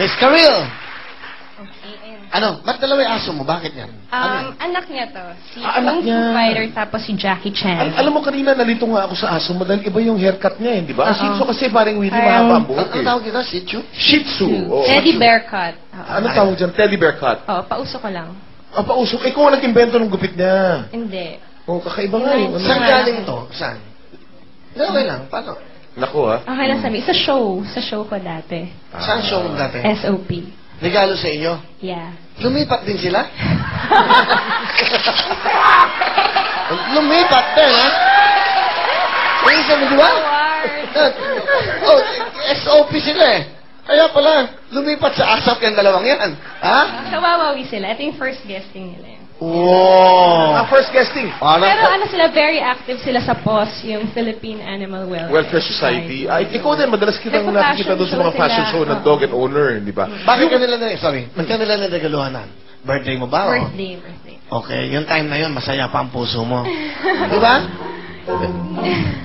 Miss Karil! Okay, ayun. Ano? Ba't dalawa yung aso mo? Bakit yan? Anak niya to. Si anak Kung Fu niya. Fighter, tapos si Jackie Chan. Alam mo, kanina nalito nga ako sa aso mo dahil iba yung haircut niya, di ba? Ang Oo. Shih Tzu kasi parang Willie, Parang- mahaba ang buhok Ano eh. tawag kita? Shih Tzu? Shih Tzu. oo. Teddy bear cut. Ano tawag dyan? Teddy bear cut. Oo, pauso ko lang. Ah, pausok. Ikaw ang nag-invento ng gupit niya. Hindi. Oh, kakaiba nga yun. Ano? Saan galing to? Saan? Okay lang. Paano? Naku ha. Okay lang sabi. Sa show. Sa show ko dati. Saan show mo dati? SOP. Regalo sa inyo? Yeah. Lumipat din sila? Lumipat din, ha? Yung isa mo, di ba? Oh, SOP sila eh. Kaya pala, lumipat sa ASAP yung dalawang yan. Ha? Sa Wawawi sila. Ito yung first guesting nila. Wow! Ang first guesting. Pero ano sila, very active sila sa POS, yung Philippine Animal Welfare Society. Ay, ikaw din, madalas kitang May nakikita doon sa mga fashion fashion show show ng sila. dog and owner, di ba? Bakit kanila na, sorry, ba't kanila na regaluhanan? Birthday mo ba? o? Birthday. Okay, yung time na yun, masaya pa ang puso mo. Di ba?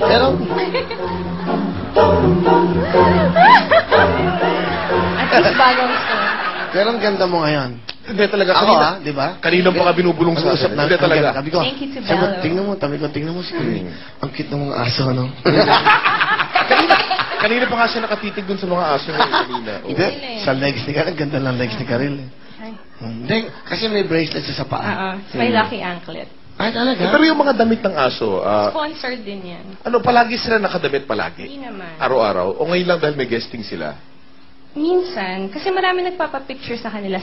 Pero, At least bagong store. pero ang ganda mo ngayon. Hindi talaga. Ako Kanina, di ba? kanina pa ka binubulong sa Usap akin. na, Hindi talaga. Sabi ko, Thank you to sabi ko, Bello. tingnan mo si Karil. Ang cute ng mga aso, no? Kanina pa nga siya nakatitig dun sa mga aso niya kanina. Oh. Hindi, sa legs ni Karil. Ang ganda ng legs ni Karil. eh. Ay. Hindi, kasi may bracelet siya sa paa. Oo. May lucky anklet. Ay, talaga? Pero yung mga damit ng aso, Sponsored din yan. ano, palagi sila nakadamit palagi? Hindi naman. Araw-araw? O ngayon lang dahil may guesting sila? Minsan, kasi marami nagpapapicture sa kanila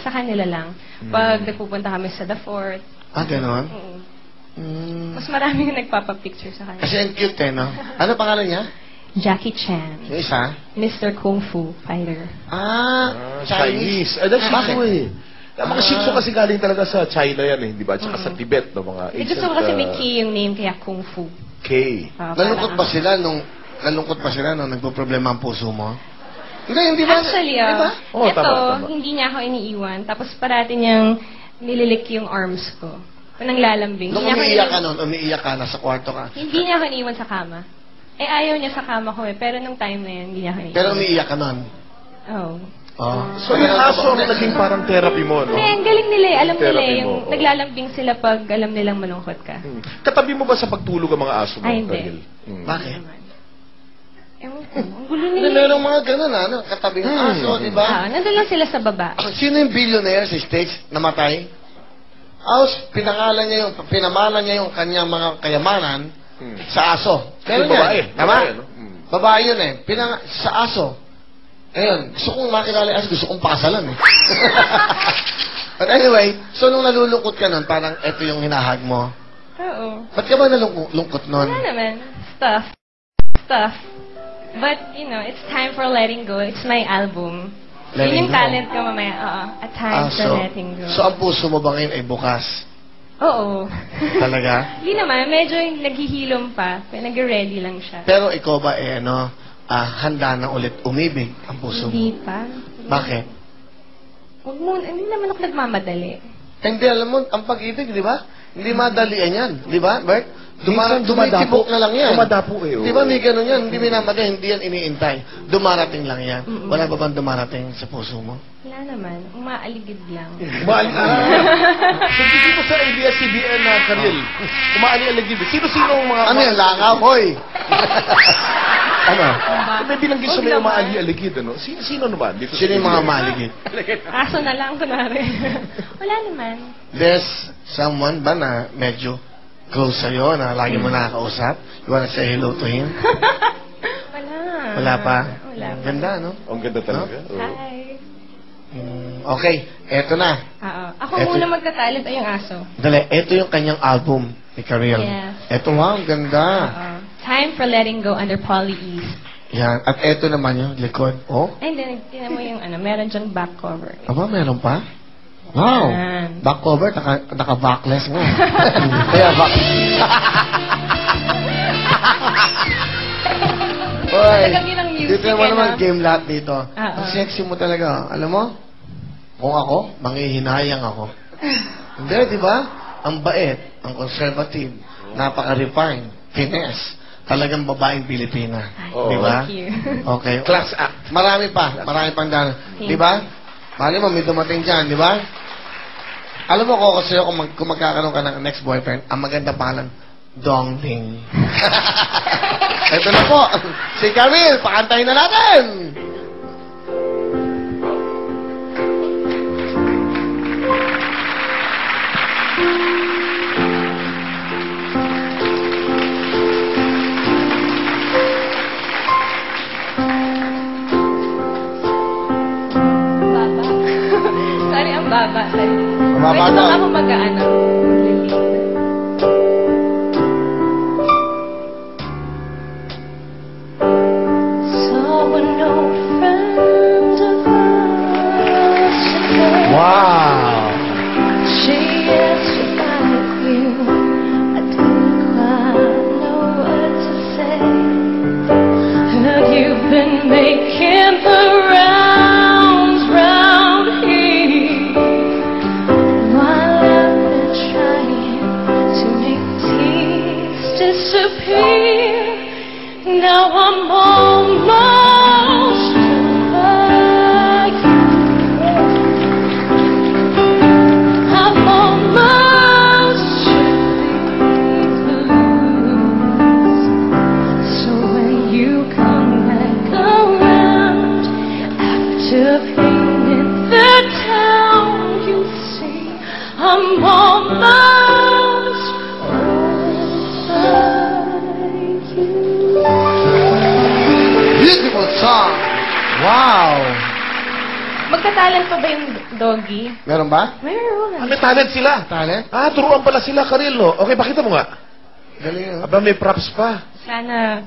lang. Pag nagpupunta kami sa The Fort. Ah, ganon? Oo. Mm. Mas marami nagpapapicture sa kanila. Kasi ang cute eh, no? Ano pangalan niya? Jackie Chan. Yung isa? Mr. Kung Fu Fighter. Chinese. Ay, that's Bakit? Shih Tzu eh. Ang mga Shih Tzu kasi galing talaga sa China yan eh, di ba? Tsaka sa Tibet, no, mga Eh, ancient... gusto ko kasi may K yung name, kaya Kung Fu. K. Nalungkot ba sila nung nagpo-problema ang puso mo? Hindi ba? Actually, Di ba? Oo, ito, tama. hindi niya ako iniiwan. Tapos parati niyang nililik yung arms ko. Nang lalambing. Nung umiiyak ka, nasa kwarto ka. Hindi niya ako iniwan sa kama. Eh, ayaw niya sa kama ko eh. Pero nung time na yun, hindi niya ako iniwan. Pero umiiyak ka nun. Oh. Oh. So yung aso ang naging parang therapy mo, no? Hindi, ang galing nila eh. Alam nila Therapy eh. Yung mo, oo. naglalambing sila pag alam nilang malungkot ka. Katabi mo ba sa pagtulog ang mga aso mo? Ay, hindi. Karil? Bakit? Ewan ko. Ang gulo Hindi, nila. merong mga ganun, katabi ng aso, di ba? Nandun lang sila sa baba. Sino yung billionaire sa States namatay? Pinamalan niya yung kanyang mga kayamanan sa aso. Yung babae. Tama? Babae, no? Babae yun eh. Sa aso. Ayun, gusto kong makilala yung aso, gusto kong pakasalan eh. But anyway, so nung nalulungkot ka nun, parang eto yung hinahag mo. Oo. Ba't ka ba nalungkot nun? Wala naman. Stuff. But, you know, it's time for letting go. It's my album. Letting Yun yung go. talent ko mamaya. Oo. A time for letting go. So ang puso mo ba ngayon ay bukas? Oo. Talaga? Hindi naman. Medyo yung naghihilom pa. Nag-ready lang siya. Pero ikaw ba handa na ulit umibig ang puso mo? Hindi pa. Bakit? Huwag mo. Hindi naman ako nagmamadali. Hindi, alam mo, ang pag-ibig, di ba? Hindi madalian yan. Di ba, Bert? Minsan Tumitibok na lang yan. Dumadapo eh. Di ba, may ganun yan? Hindi minamadali, hindi yan iniintay. Dumarating lang yan. Wala ba bang dumarating sa puso mo? Wala naman. Umaaligid lang. Hindi dito sa ABS-CBN na Karil. Umaali-aligid. Sino-sino ang mga... Ano yan? Langaw, hoy! Ano? Ba? May bilang gusto Huwag may naman. umaali-aligid, ano? Sino naman? Dito Sino yung mga maligid? Aso na lang, kunwari. Wala naman. There's someone ba na medyo close sa'yo, na lagi mo nakakausap? You wanna say hello to him? Wala. Wala pa? Wala pa. Ganda, no? Ang ganda talaga. Oo. Hi. Okay, eto na. Oo. Ako Eto- muna magtatalent ay yung aso. Dali, eto yung kanyang album ni Karil. Yes. Eto nga, ang ganda. Oo. Time for letting go under Polly East. Yan. At eto naman yung likod. Oh, Ay, hindi. Tingnan mo yung meron dyan back cover. aba, meron pa? Wow. Yan. Back cover, naka-backless nga. Kaya back... Hoy, Talagang yun ang music, dito naman eh, naman no? game lahat dito. Oo. Ang sexy mo talaga. Alam mo, kung ako, manghihinayang ako. Hindi, di ba? Ang bait, ang conservative, napaka-refine, finesse. Talagang babaeng Pilipina. Ay, Oo. Di ba? thank you. Okay. Class act. Marami pang daan. Thank Di ba? Mali mo, may dumating dyan, di ba? Alam mo ko kasi kung magkakaroon ka ng next boyfriend, ang maganda pangalan, Dongling. Ito na po, si Camille, pakantahin na natin! Baba. Sorry, ang baba. Mababa Pwede daw. ba ako mag-ano? So an old friend of ours today. Wow! She asked if I knew. I didn't quite know what to say. Heard you've been making the rounds round here. While I've been trying to make tears disappear. Now I'm almost over you. I'm almost blues. So when you come back around after painting the town, you see I'm almost over you. Beautiful song! Wow! Magka-talent pa ba yung doggy? Meron ba? Meron. May talent sila. Talent? Ah, turuan pala sila, Karil, no? Okay, pakita mo nga. Galing yun. Aba, may props pa. Sana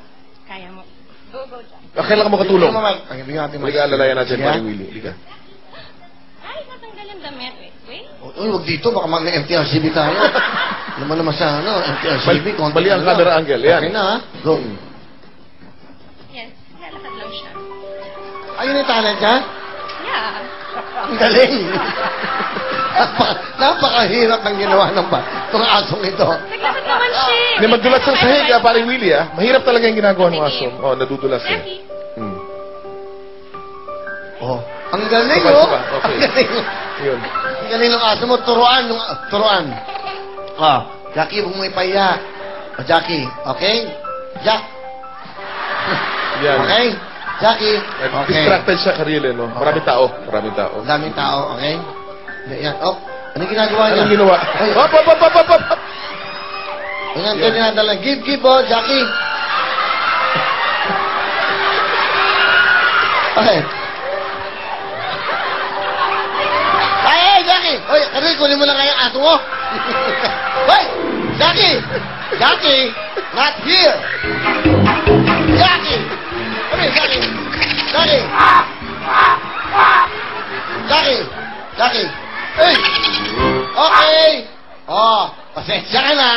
kaya mo. Go, Jack. Kailan ka makatulong? Okay, bigyan natin Halika, alalayan natin, Sige, Paring Willie. Halika. Ay, natanggal ang damit. Wait. Uy, wag dito. Baka may MTRCB tayo. Naman naman sa MTRCB. konti Mali ang na lang. camera angle. Yan. Okay na, ha? Go. Yes, lalakad lang siya. Ayun yung talent niya? Yeah. Ang galing. Napakahirap ng ginawa ng itong asong ito. Naglakad naman siya. Hindi, magdulas sa sahig, Paring Willie, ah. Mahirap talaga yung ginagawa ng aso. Oh, nadudulas eh. Jackie. Hmm. Oh, ang galing, Sabay, oh. sabay. Okay. Ang galing. Yun. Ang galing ng aso mo. Turuan. Ah, Jackie, huwag mo ipaya. Oh, Jackie, okay? Jack. Yan. Okay? Jackie. Okay. Distracted siya, Karil, eh, no? Maraming tao. Maraming tao. Ang daming tao, okay? Yan. Oh, anong ginagawa niya? Anong ginawa? Ay, Hop, hop, hop, hop, hop, hop! Ang ito dinadala. Give, oh, Jackie. Okay. Ay, Jackie! Hoy, Karil, kunin mo lang kaya ato mo. Hoy! Jackie! Jackie! Not here! Jackie! Come here, Jackie! Jackie! Jackie! Jackie! Hey! Okay! Oh, pasensya ka na.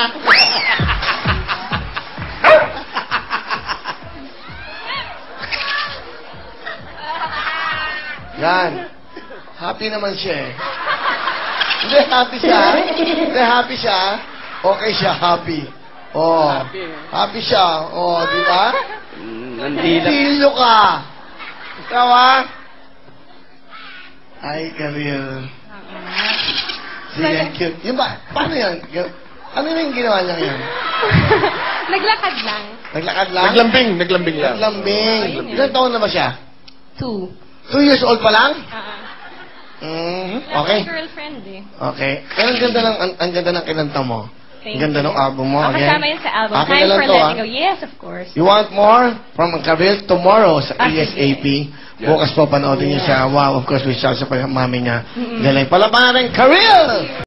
Yan. Happy naman siya eh. Hindi, happy siya. Hindi, happy siya. Okay siya, happy. Oh. Happy siya. Oh, di ba? Nandilo ka. Ikaw ah. Ay, Karil. Sige, cute. Yung ba? Paano yan? Ano yung ginawa niya yan? Naglakad lang. Naglakad lang? Naglambing lang. Naglambing. Ayun yun. Ilang taon na ba siya? 2. 2 years old pa lang? Okay. Girlfriend eh. Okay. Pero ang ganda ng kinanta mo. Thank Ang ganda you. ng album mo. Oh, Again. kasama yun sa album. Akin na Time lang for to, letting ah. go. Yes, of course. You want more from Karil tomorrow sa Ah, ASAP. Yeah. Bukas po panoodin niyo siya. Wow, of course, we shall sa mami niya. Galing. Palabanan, Karil!